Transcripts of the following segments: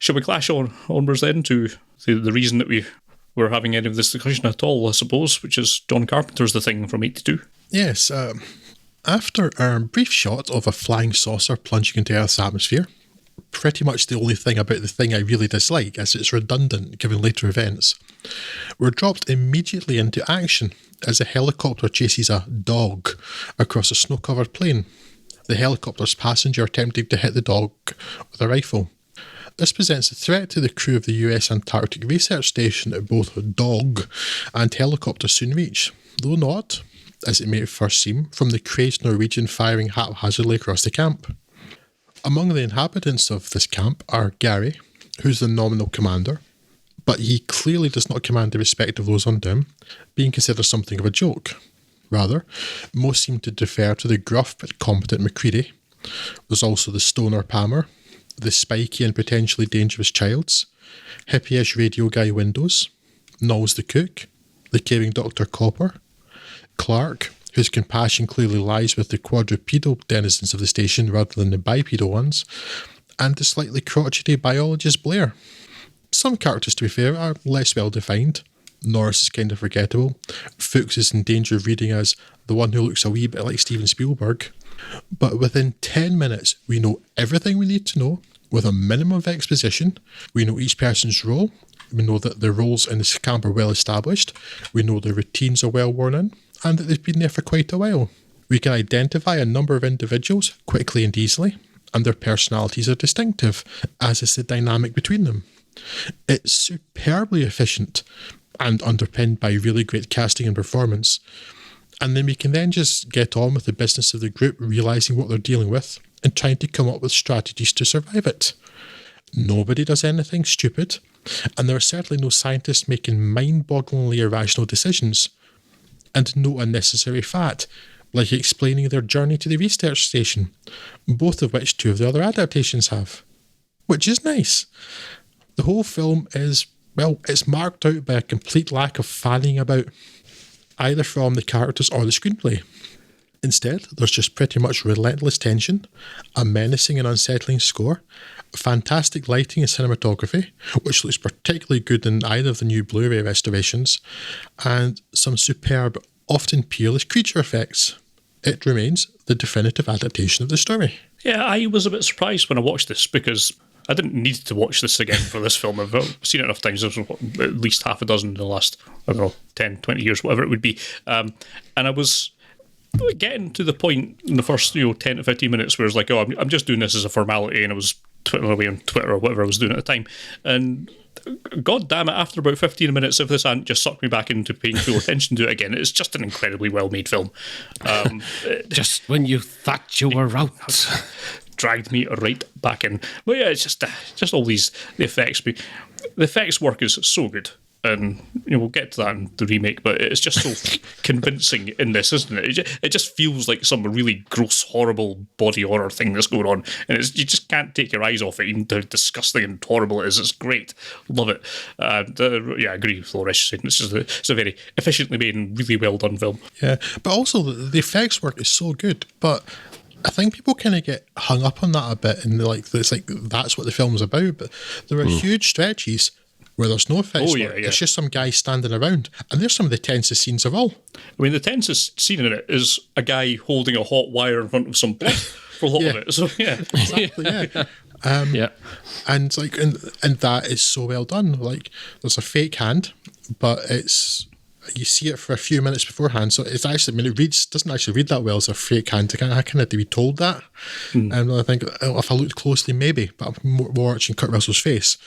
shall we clash onwards then to the reason that we're having any of this discussion at all, I suppose, which is John Carpenter's The Thing from 1982. Yes, after our brief shot of a flying saucer plunging into Earth's atmosphere, pretty much the only thing about The Thing I really dislike, as it's redundant given later events, we're dropped immediately into action as a helicopter chases a dog across a snow-covered plain. The helicopter's passenger attempting to hit the dog with a rifle. This presents a threat to the crew of the US Antarctic Research Station that both a dog and helicopter soon reach, though not, as it may at first seem, from the crazed Norwegian firing haphazardly across the camp. Among the inhabitants of this camp are Gary, who's the nominal commander, but he clearly does not command the respect of those under him, being considered something of a joke. Rather, most seem to defer to the gruff but competent McCready. There's also the stoner Palmer, the spiky and potentially dangerous Childs, hippie-ish radio guy Windows, Knowles the cook, the caring Dr. Copper, Clark, whose compassion clearly lies with the quadrupedal denizens of the station rather than the bipedal ones, and the slightly crotchety biologist Blair. Some characters, to be fair, are less well defined. Norris is kind of forgettable. Fuchs is in danger of reading as the one who looks a wee bit like Steven Spielberg. But within 10 minutes, we know everything we need to know, with a minimum of exposition. We know each person's role. We know that the roles in this camp are well established. We know the routines are well worn in, and that they've been there for quite a while. We can identify a number of individuals quickly and easily, and their personalities are distinctive, as is the dynamic between them. It's superbly efficient, and underpinned by really great casting and performance. And then we can then just get on with the business of the group, realising what they're dealing with and trying to come up with strategies to survive it. Nobody does anything stupid, and there are certainly no scientists making mind-bogglingly irrational decisions. And no unnecessary fat, like explaining their journey to the research station, both of which two of the other adaptations have. Which is nice. The whole film is, well, it's marked out by a complete lack of fanning about, either from the characters or the screenplay. Instead, there's just pretty much relentless tension, a menacing and unsettling score, fantastic lighting and cinematography, which looks particularly good in either of the new Blu-ray restorations, and some superb, often peerless creature effects. It remains the definitive adaptation of the story. Yeah, I was a bit surprised when I watched this because I didn't need to watch this again for this film. I've seen it enough times. There's at least half a dozen in the last, 10, 20 years, whatever it would be. And I was getting to the point in the first 10 to 15 minutes where it's like, oh, I'm just doing this as a formality, and I was twittering away on Twitter or whatever I was doing at the time. And God damn it, after about 15 minutes, if this hadn't just sucked me back into paying full attention to it again, it's just an incredibly well-made film. Just when you thought you were out. Dragged me right back in. But yeah, it's just all the effects. The effects work is so good. And we'll get to that in the remake, but it's just so convincing in this, isn't it? It just feels like some really gross, horrible body horror thing that's going on, and you just can't take your eyes off it, even how disgusting and horrible it is. It's great. Love it. Yeah, I agree with Laura. It's a very efficiently made and really well done film. Yeah, but also the effects work is so good, but I think people kind of get hung up on that a bit, and it's like that's what the film's about, but there are huge stretches where there's no effects work. It's just some guy standing around. And there's some of the tensest scenes of all. I mean, the tensest scene in it is a guy holding a hot wire in front of some blood for a lot of it. So, yeah. Exactly, yeah. And that is so well done. Like, there's a fake hand, but you see it for a few minutes beforehand. So it's actually, it doesn't actually read that well as a fake hand. I kind of had to be told that. And I think, if I looked closely, maybe, but I'm more watching Kurt Russell's face.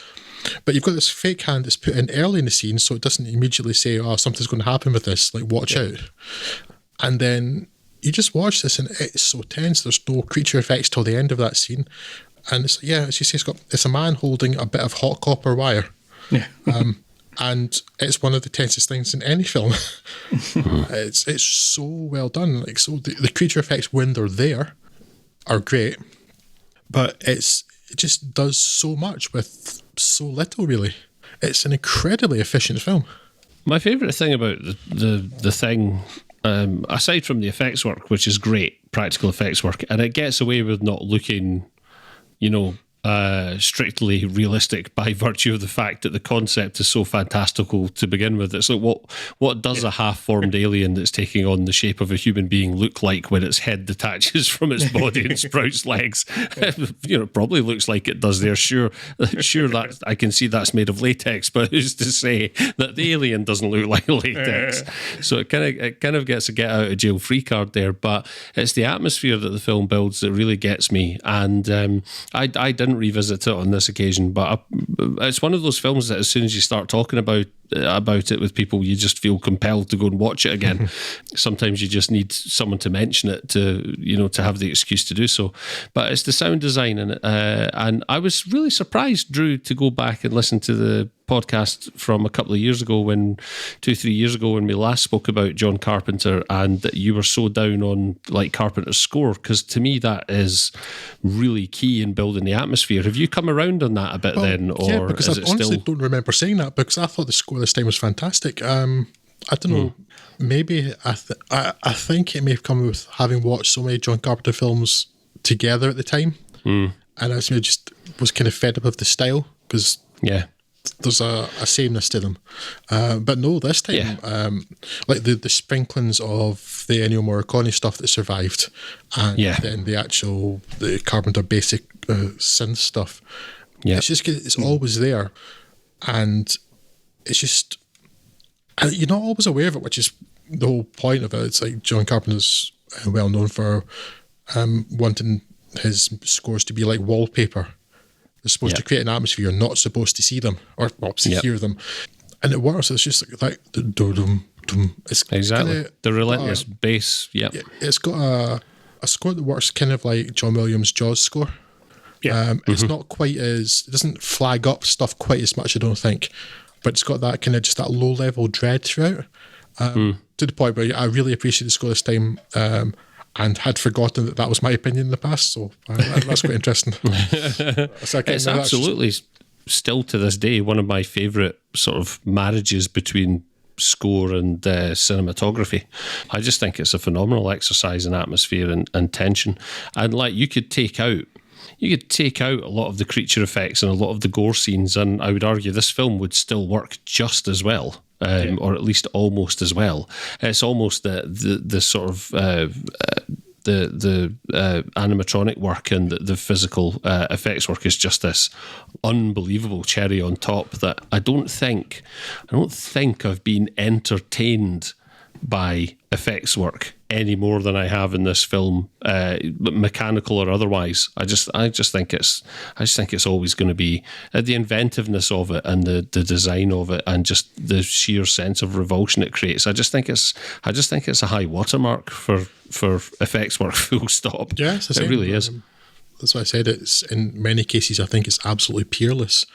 But you've got this fake hand that's put in early in the scene, so it doesn't immediately say, oh, something's going to happen with this, like, watch out. And then you just watch this, and it's so tense. There's no creature effects till the end of that scene. And it's, as you say, it's a man holding a bit of hot copper wire. Yeah. And it's one of the tensest things in any film. It's so well done. Like, so the creature effects, when they're there, are great. But it just does so much with so little, really. It's an incredibly efficient film. My favourite thing about the thing, aside from the effects work, which is great, practical effects work, and it gets away with not looking, strictly realistic by virtue of the fact that the concept is so fantastical to begin with. It's like, what does a half-formed alien that's taking on the shape of a human being look like when its head detaches from its body and sprouts legs? Probably looks like it does there. Sure, that I can see that's made of latex, but who's to say that the alien doesn't look like latex? So it kind of gets a get out of jail free card there. But it's the atmosphere that the film builds that really gets me, and I didn't revisit it on this occasion, but it's one of those films that as soon as you start talking about it with people, you just feel compelled to go and watch it again. Sometimes you just need someone to mention it to have the excuse to do so. But it's the sound design in it, and I was really surprised, Drew, to go back and listen to the podcast from a couple of years ago, 2-3 years ago, when we last spoke about John Carpenter, and that you were so down on like Carpenter's score, because to me that is really key in building the atmosphere. Have you come around on that a bit then, or yeah, because is I it honestly still? don't remember saying that, because I thought the score this time was fantastic. I don't know. Maybe I think it may have come with having watched so many John Carpenter films together at the time, and I just was kind of fed up with the style, because there's a sameness to them. But no, this time, like the sprinklings of the Ennio Morricone stuff that survived, and then the Carpenter basic synth stuff. Yeah, it's always there, and it's just you're not always aware of it, which is the whole point of it. It's like John Carpenter's well known for wanting his scores to be like wallpaper. They're supposed to create an atmosphere. You're not supposed to see them or obviously hear them, and it works. It's just like the dum. It's exactly the relentless bass. Yeah, it's got a score that works kind of like John Williams' Jaws score. Yeah, it's not quite as, it doesn't flag up stuff quite as much, I don't think, but it's got that kind of just that low level dread throughout, to the point where I really appreciate the score this time, and had forgotten that was my opinion in the past. So that's quite interesting. It's absolutely still to this day one of my favourite sort of marriages between score and cinematography. I just think it's a phenomenal exercise in atmosphere and tension. And like you could take out a lot of the creature effects and a lot of the gore scenes, and I would argue this film would still work just as well, or at least almost as well. It's almost the sort of the animatronic work and the physical effects work is just this unbelievable cherry on top that I don't think I've been entertained by effects work any more than I have in this film, mechanical or otherwise. I just think it's always going to be the inventiveness of it and the design of it and just the sheer sense of revulsion it creates. I just think it's a high watermark for effects work. Full stop. Yeah, it's the same. It really is. That's why I said it's in many cases I think it's absolutely peerless,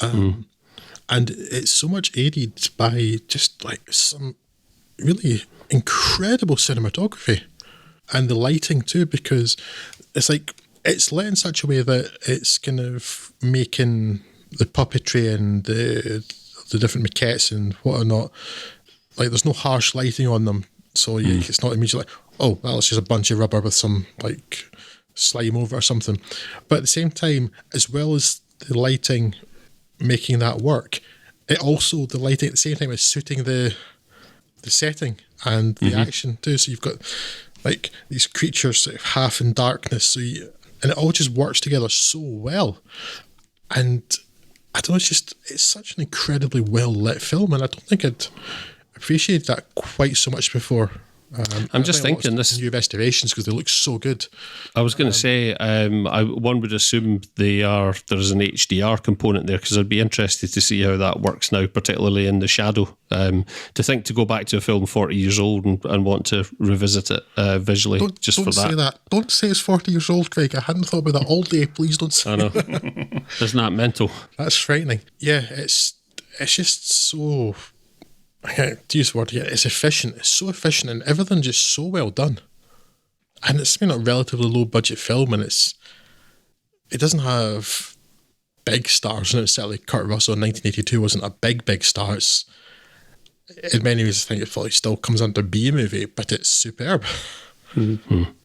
and it's so much aided by just like some really incredible cinematography and the lighting too, because it's like it's lit in such a way that it's kind of making the puppetry and the different maquettes and whatnot, like there's no harsh lighting on them, so it's not immediately like, oh well, it's just a bunch of rubber with some like slime over or something. But at the same time, as well as the lighting making that work, it also, the lighting at the same time is suiting the setting and the action too. So you've got like these creatures sort of half in darkness, and it all just works together so well. And I don't know, it's such an incredibly well lit film, and I don't think I'd appreciated that quite so much before. I'm just thinking this new restorations because they look so good. I was going to say, one would assume there's an HDR component there, because I'd be interested to see how that works now, particularly in The Shadow. To go back to a film 40 years old and want to revisit it visually, don't for that. Say that. Don't say it's 40 years old, Craig. I hadn't thought about that all day. Please don't say. I know. Isn't that mental? That's frightening. Yeah, it's just so. I can't use the word yet. It's efficient. It's so efficient, and everything just so well done. And it's been a relatively low budget film, and it doesn't have big stars in it. Certainly, Kurt Russell in 1982 wasn't a big star. It's, in many ways, I think it probably still comes under B movie, but it's superb. Mm-hmm.